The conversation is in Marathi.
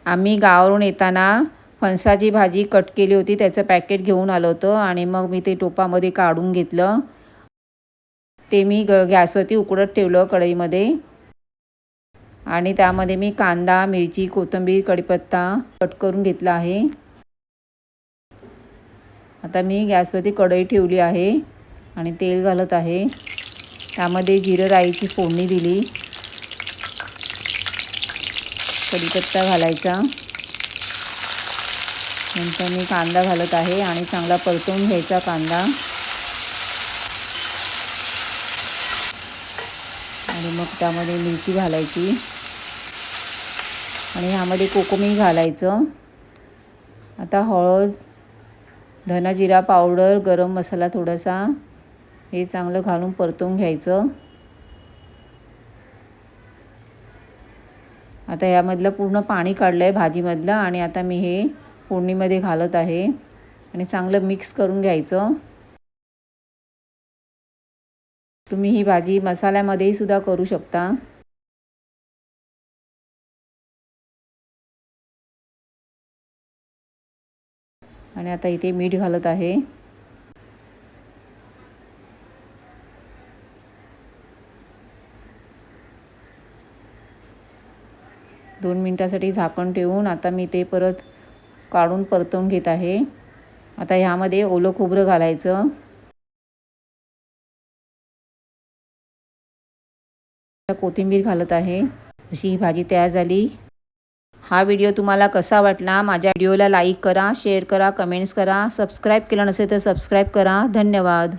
आम्ही गावावरून येताना फणसाची भाजी कट केली होती, त्याचं पॅकेट घेऊन आलो होतो आणि मग मी ते टोपामध्ये काढून घेतलं. ते मी गॅसवरती उकडत ठेवलं कढईमध्ये आणि त्यामध्ये मी कांदा, मिरची, कोथिंबीर, कढीपत्ता कट करून घेतला आहे. आता मी गॅसवरती कढई ठेवली आहे आणि तेल घालत आहे. त्यामध्ये जिरं राईची फोडणी दिली. कढीपत्ता घालायचा. नंतर मी कांदा घालत आहे आणि चांगला परतवून घ्यायचा कांदा आणि मग त्यामध्ये मिरची घालायची आणि ह्यामध्ये कोकमी घालायचं. आता हळद, धना जिरा पावडर, गरम मसाला थोडासा हे चांगलं घालून परतवून घ्यायचं. आता यामधलं पूर्ण पाणी काढलं आहे भाजीमधलं आणि आता मी हे फोडणीमध्ये घालत आहे आणि चांगलं मिक्स करून घ्यायचं. तुम्ही ही भाजी मसाल्यामध्येही सुद्धा करू शकता. आणि आता इथे मीठ घालत आहे. दोन मिनिटासाठी झाकण ठेवून आता मी ते परत काढून परतवून घेत आहे. आता ह्यामध्ये ओलं खोबरं घालायचं. कोथिंबीर घालत आहे. अशी ही भाजी तयार झाली. हा व्हिडिओ तुम्हाला कसा वाटला? माझ्या व्हिडिओला लाईक करा, शेअर करा, कमेंट्स करा. सबस्क्राईब केलं नसेल तर सबस्क्राईब करा. धन्यवाद.